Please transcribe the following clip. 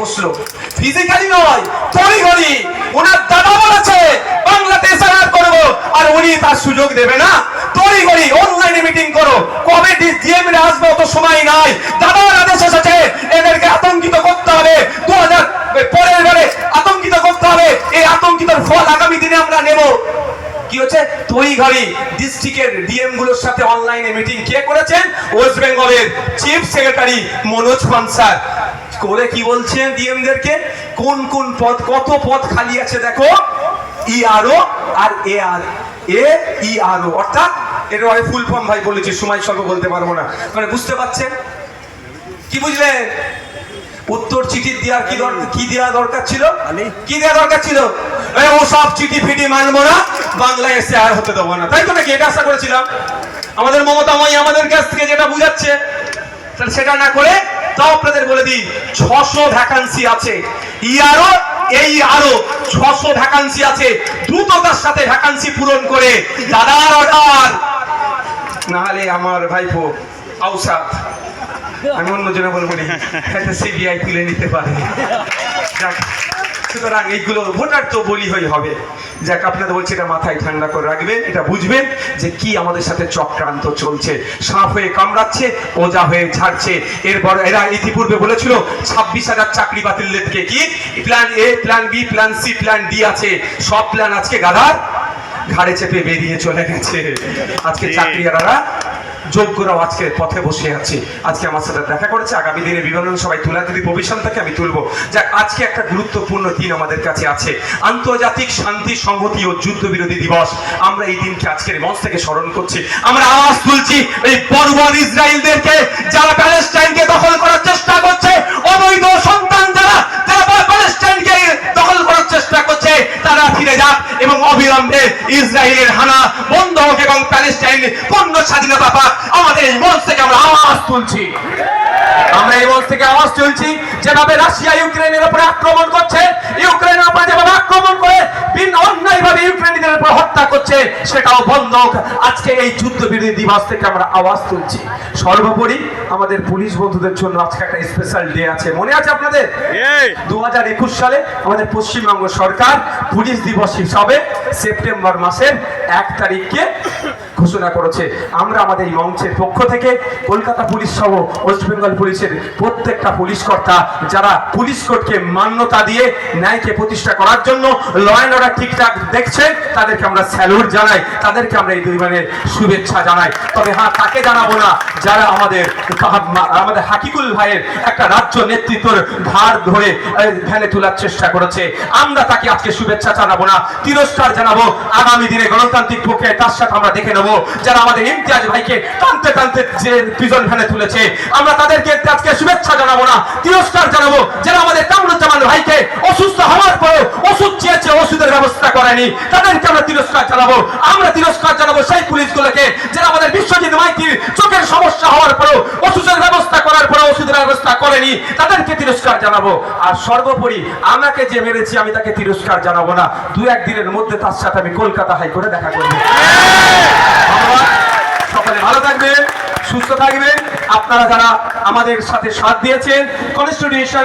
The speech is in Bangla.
বসলো, ফিজিক্যালি নয়, তড়িঘড়ি ওনার দাদা বলেছে বাংলাতে এসআর করবো, আর উনি তার সুযোগ দেবে না। তড়িঘড়ি অনলাইনে মিটিং করো, কবে ডিএম এর আসবে অত সময় নাই, দাদার আদেশ এসেছে, এদেরকে আতঙ্কিত করতে হবে, 2000 পরের বারে আতঙ্কিত করতে হবে। এই আতঙ্কিতর ফল আগামী দিনে আমরা নেব। কি হচ্ছে, তড়িঘড়ি ডিস্ট্রিক্টের ডিএম গুলোর সাথে অনলাইনে মিটিং কে করেছেন? ওয়েস্ট বেঙ্গলের চিফ সেক্রেটারি মনোজ পানসার করে কি বলছেন ডিএমদেরকে, কোন কোন পদ, কত পদ খালি আছে দেখো, ইআরও আর ARO, অর্থাৎ এর ফুল ফর্ম ভাই বলেছি, সময় স্বল্প বলতে পারবো না, মানে বুঝতে পারছেন কি বুঝলেন? উত্তর চিঠি দেওয়ার কি দেওয়া দরকার ছিল, কি দেওয়া দরকার ছিল? ও সব চিঠি ফিটি মানবো না, বাংলায় এসে আর হতে দেবো না, তাই তো নাকি? এটা আশা করেছিলাম। আমাদের মমতা মাই আমাদের কাছ থেকে যেটা বুঝাচ্ছে সেটা না করে, তাও আপনাদের বলে দিই 600 ভ্যাকান্সি আছে, ইআরও ARO 600 ভ্যাকান্সি আছে, দ্রুততার সাথে ভ্যাকান্সি পূরণ করে দাদার অর্ডার, নাহলে আমার ভাইপো আউসাদ, আমি অন্য জনে বলবো না, সিবিআই তুলে নিতে পারে। সুতরাং এইগুলো ভোটার তো বলি হয়ে হবে। যাক, আপনাদের বলছি এটা মাথায় ঠান্ডা করে রাখবেন, এটা বুঝবেন যে কি আমাদের সাথে চক্রান্ত চলছে, সাপ হয়ে কামড়াচ্ছে, ওজা হয়ে ঝাড়ছে। এরপর এরা ইতিপূর্বে বলেছিল 26,000 চাকরি বাতিল থেকে, কি plan A, plan B, plan C, plan D আছে, সব প্ল্যান আজকে গাধার ঘাড়ে চেপে বেরিয়ে চলে গেছে। আজকে চাকরিয়ারা যোগ্যরাও আজকে পথে বসে আছে। আজকে আমার সাথে দেখা করেছে, আগামী দিনে বিবরণ সবাই তুলে যদি প্রভিশন থাকে আমি তুলবো। যাক, আজকে একটা গুরুত্বপূর্ণ দিন আমাদের কাছে আছে, আন্তর্জাতিক শান্তি সংহতি ও যুদ্ধ বিরোধী দিবস। আমরা এই দিনকে আজকের মঞ্চ থেকে স্মরণ করছি, আমরা আওয়াজ তুলছি এই বর্বর ইসরায়েলদেরকে, যারা প্যালেস্টাইনকে দখল করার চেষ্টা করছে, অবৈধ সন্তান যারা প্যালেস্টাইনকে দখল করার চেষ্টা করছে, তারা ফিরে যাক এবং অবিলম্বে ইসরায়েলের হানা বন্ধ হোক এবং প্যালেস্টাইন পূর্ণ স্বাধীনতা পাক। আমাদের এই মঞ্চ থেকে আমরা আওয়াজ তুলছি, আমরা এই মঞ্চ থেকে আওয়াজ তুলছি, যেভাবে রাশিয়া ইউক্রেনের উপরে আক্রমণ করছে, ইউক্রেনের উপরে যেভাবে আক্রমণ করে অন্যায়ভাবে ইউক্রেনীদের উপর হত্যা করছে, সেটাও বন্ধ হোক। আজকে এই যুদ্ধ বিরোধী দিবস থেকে আমরা আওয়াজ তুলছি। সর্বোপরি আমাদের পুলিশ বন্ধুদের জন্য আজকে একটা স্পেশাল ডে আছে, মনে আছে আপনাদের? 2021 সালে আমাদের পশ্চিমবঙ্গ সরকার পুলিশ দিবস হিসাবে সেপ্টেম্বর মাসের 1 তারিখকে ঘোষণা করেছে। আমরা আমাদের এই মঞ্চের পক্ষ থেকে কলকাতা পুলিশ সহ ওয়েস্ট বেঙ্গল পুলিশের প্রত্যেকটা পুলিশ কর্তা যারা পুলিশ কোডকে মান্যতা দিয়ে ন্যায়কে প্রতিষ্ঠা করার জন্য ল অ্যান্ড অর্ডার ঠিকঠাক দেখছে, তাদেরকে আমরা স্যালুট জানাই, তাদেরকে আমরা এই দুইবারের শুভেচ্ছা জানাই। তবে হ্যাঁ, তাকে জানাবো না যারা আমাদের হাকিকুল ভাইয়ের একটা রাজ্য নেতৃত্বের ঘাড় ধরে ভ্যানে তোলার চেষ্টা করেছে, আমরা তাকে আজকে শুভেচ্ছা জানাবো না, তিরস্কার জানাবো। আগামী দিনে গণতান্ত্রিক পক্ষে তার সাথে আমরা দেখে নেবো যারা আমাদের ইমতিয়াজ ভাইকে টানতে টানতে যে প্রিজন ভ্যানে তুলেছে, আমরা তাদেরকে আজকে শুভেচ্ছা জানাবো না, তিরস্কার জানাবো। যারা আমাদের কামরুজ্জামান ভাইকে অসুস্থ হওয়ার পরে ওষুধ চেয়েছে, ওষুধের ব্যবস্থা করেনি, তাদেরকে আমরা তিরস্কার জানাবো। আমরা তিরস্কার জানাবো সেই পুলিশগুলোকে যারা আমাদের বিশ্বজিৎ মাইতির চোখের সমস্যা হওয়ার পরেও ওষুধের ব্যবস্থা করার পরে ওষুধের ব্যবস্থা করেনি, তাদেরকে তিরস্কার জানাবো। আর সর্বোপরি আমাকে যে মেরেছি আমি তাকে তিরস্কার জানাবো না, 2-1 দিনের মধ্যে তার সাথে আমি কলকাতা হাইকোর্টে দেখা করবো। সকলে ভালো থাকবেন, সুস্থ থাকবেন। আপনারা যারা আমাদের সাথে সাথ দিয়েছেন, কনস্টিটিউশন